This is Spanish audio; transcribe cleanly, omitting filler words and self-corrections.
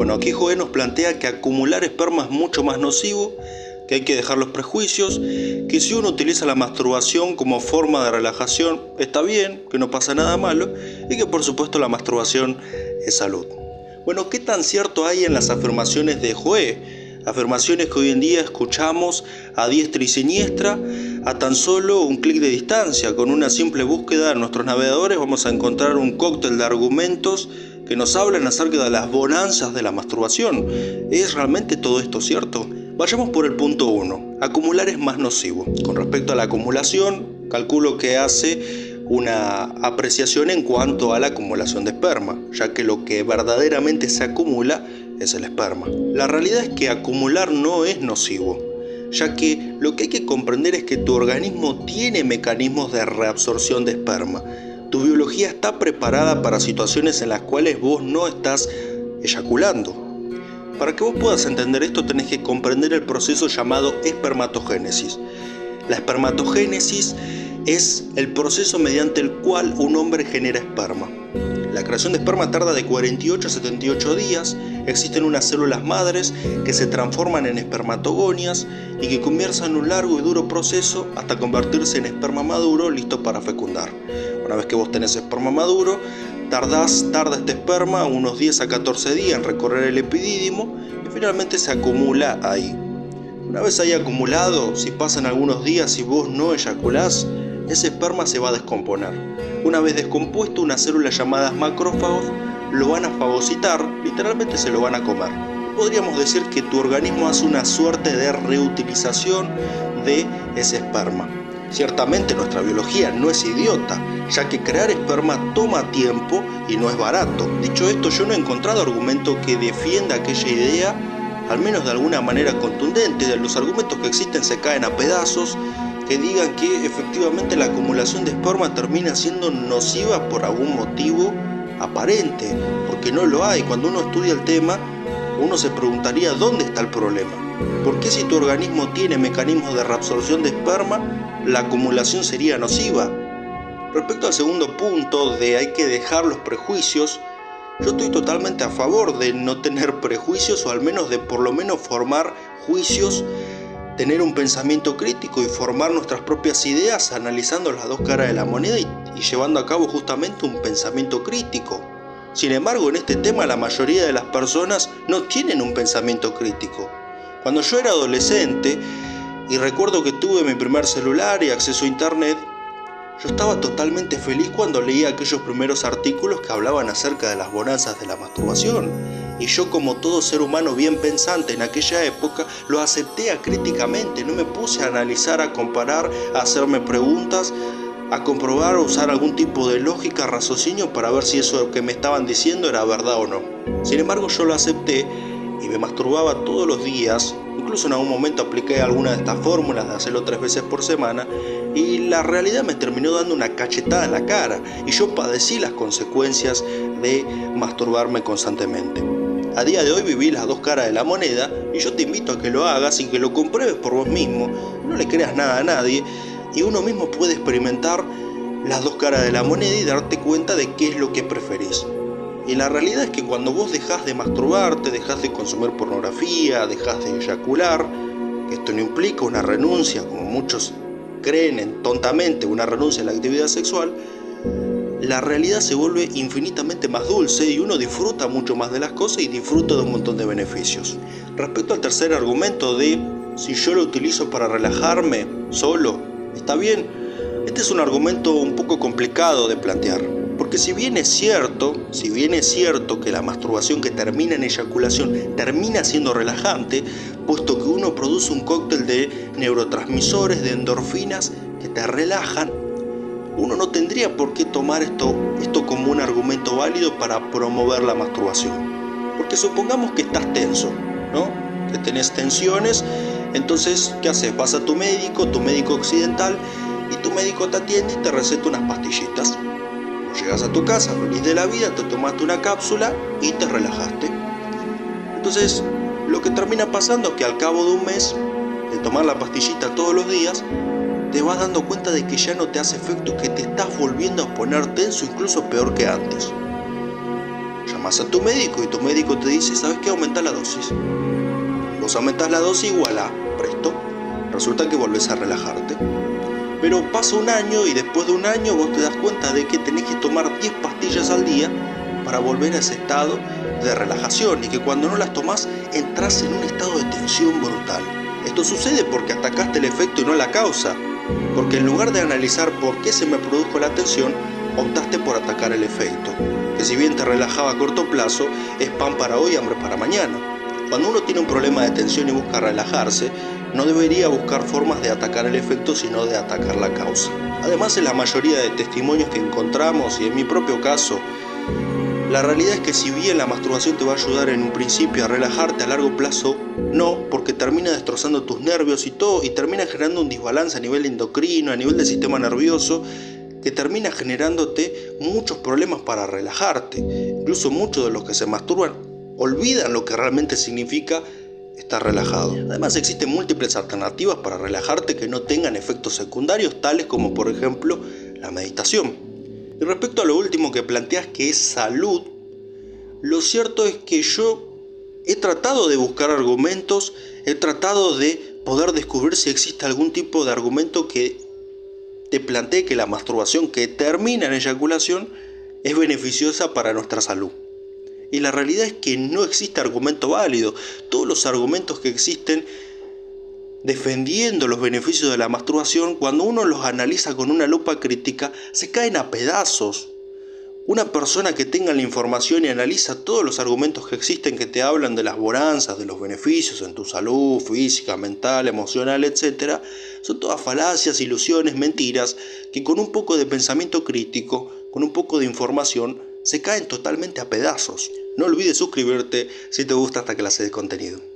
Bueno, aquí Joé nos plantea que acumular esperma es mucho más nocivo, que hay que dejar los prejuicios, que si uno utiliza la masturbación como forma de relajación, está bien, que no pasa nada malo, y que por supuesto la masturbación es salud. Bueno, ¿qué tan cierto hay en las afirmaciones de Joé? Afirmaciones que hoy en día escuchamos a diestra y siniestra, a tan solo un clic de distancia. Con una simple búsqueda en nuestros navegadores vamos a encontrar un cóctel de argumentos que nos hablan acerca de las bonanzas de la masturbación. ¿Es realmente todo esto cierto? Vayamos por el punto 1. Acumular es más nocivo. Con respecto a la acumulación, calculo que hace una apreciación en cuanto a la acumulación de esperma, ya que lo que verdaderamente se acumula es el esperma. La realidad es que acumular no es nocivo, ya que lo que hay que comprender es que tu organismo tiene mecanismos de reabsorción de esperma. Tu biología está preparada para situaciones en las cuales vos no estás eyaculando. Para que vos puedas entender esto tenés que comprender el proceso llamado espermatogénesis. La espermatogénesis es el proceso mediante el cual un hombre genera esperma. La creación de esperma tarda de 48 a 78 días. Existen unas células madres que se transforman en espermatogonias y que comienzan un largo y duro proceso hasta convertirse en esperma maduro listo para fecundar. Una vez que vos tenés esperma maduro, tarda este esperma unos 10 a 14 días en recorrer el epidídimo y finalmente se acumula ahí. Una vez haya acumulado, si pasan algunos días y vos no eyaculás, ese esperma se va a descomponer. Una vez descompuesto, unas células llamadas macrófagos lo van a fagocitar, literalmente se lo van a comer. Podríamos decir que tu organismo hace una suerte de reutilización de ese esperma. Ciertamente nuestra biología no es idiota, ya que crear esperma toma tiempo y no es barato. Dicho esto, yo no he encontrado argumento que defienda aquella idea, al menos de alguna manera contundente. Los argumentos que existen se caen a pedazos, que digan que efectivamente la acumulación de esperma termina siendo nociva por algún motivo aparente, porque no lo hay. Cuando uno estudia el tema, uno se preguntaría dónde está el problema. ¿Por qué si tu organismo tiene mecanismos de reabsorción de esperma, la acumulación sería nociva? Respecto al segundo punto de hay que dejar los prejuicios, yo estoy totalmente a favor de no tener prejuicios, o al menos de por lo menos formar juicios, tener un pensamiento crítico y formar nuestras propias ideas analizando las dos caras de la moneda y llevando a cabo justamente un pensamiento crítico. Sin embargo, en este tema la mayoría de las personas no tienen un pensamiento crítico. Cuando yo era adolescente y recuerdo que tuve mi primer celular y acceso a internet, yo estaba totalmente feliz cuando leía aquellos primeros artículos que hablaban acerca de las bonanzas de la masturbación. Y yo, como todo ser humano bien pensante en aquella época, lo acepté acríticamente. No me puse a analizar, a comparar, a hacerme preguntas, a comprobar o usar algún tipo de lógica, raciocinio para ver si eso que me estaban diciendo era verdad o no. Sin embargo, yo lo acepté y me masturbaba todos los días. Incluso en algún momento apliqué alguna de estas fórmulas de hacerlo 3 veces por semana y la realidad me terminó dando una cachetada en la cara y yo padecí las consecuencias de masturbarme constantemente. A día de hoy viví las dos caras de la moneda y yo te invito a que lo hagas y que lo compruebes por vos mismo. No le creas nada a nadie y uno mismo puede experimentar las dos caras de la moneda y darte cuenta de qué es lo que preferís. Y la realidad es que cuando vos dejás de masturbarte, dejás de consumir pornografía, dejás de eyacular, que esto no implica una renuncia, como muchos creen tontamente, una renuncia a la actividad sexual, la realidad se vuelve infinitamente más dulce y uno disfruta mucho más de las cosas y disfruta de un montón de beneficios. Respecto al tercer argumento de si yo lo utilizo para relajarme solo, ¿está bien? Este es un argumento un poco complicado de plantear. Porque si bien es cierto que la masturbación que termina en eyaculación termina siendo relajante, puesto que uno produce un cóctel de neurotransmisores, de endorfinas que te relajan, uno no tendría por qué tomar esto como un argumento válido para promover la masturbación. Porque supongamos que estás tenso, ¿no? Que tenés tensiones, entonces, ¿qué haces? Vas a tu médico occidental, y tu médico te atiende y te receta unas pastillitas. Llegas a tu casa, feliz de la vida, te tomaste una cápsula y te relajaste. Entonces, lo que termina pasando es que al cabo de un mes de tomar la pastillita todos los días, te vas dando cuenta de que ya no te hace efecto, que te estás volviendo a poner tenso, incluso peor que antes. vas a tu médico y tu médico te dice, ¿sabes qué? Aumenta la dosis. Vos aumentás la dosis igual a presto. Resulta que volvés a relajarte. Pero pasa un año y después de un año vos te das cuenta de que tenés que tomar 10 pastillas al día para volver a ese estado de relajación y que cuando no las tomás entras en un estado de tensión brutal. Esto sucede porque atacaste el efecto y no la causa, porque en lugar de analizar por qué se me produjo la tensión, optaste por atacar el efecto, que si bien te relajaba a corto plazo, es pan para hoy y hambre para mañana. Cuando uno tiene un problema de tensión y busca relajarse, no debería buscar formas de atacar el efecto, sino de atacar la causa. Además, en la mayoría de testimonios que encontramos, y en mi propio caso, la realidad es que si bien la masturbación te va a ayudar en un principio a relajarte, a largo plazo no, porque termina destrozando tus nervios y todo, y termina generando un desbalance a nivel endocrino, a nivel del sistema nervioso, que termina generándote muchos problemas para relajarte. Incluso muchos de los que se masturban olvidan lo que realmente significa estar relajado. Además, existen múltiples alternativas para relajarte que no tengan efectos secundarios, tales como por ejemplo la meditación. Y respecto a lo último que planteas, que es salud, lo cierto es que yo he tratado de buscar argumentos, he tratado de poder descubrir si existe algún tipo de argumento que te plantee que la masturbación que termina en eyaculación es beneficiosa para nuestra salud. Y la realidad es que no existe argumento válido. Todos los argumentos que existen defendiendo los beneficios de la masturbación, cuando uno los analiza con una lupa crítica, se caen a pedazos. Una persona que tenga la información y analiza todos los argumentos que existen que te hablan de las bonanzas, de los beneficios en tu salud física, mental, emocional, etc., son todas falacias, ilusiones, mentiras, que con un poco de pensamiento crítico, con un poco de información, se caen totalmente a pedazos. No olvides suscribirte si te gusta esta clase de contenido.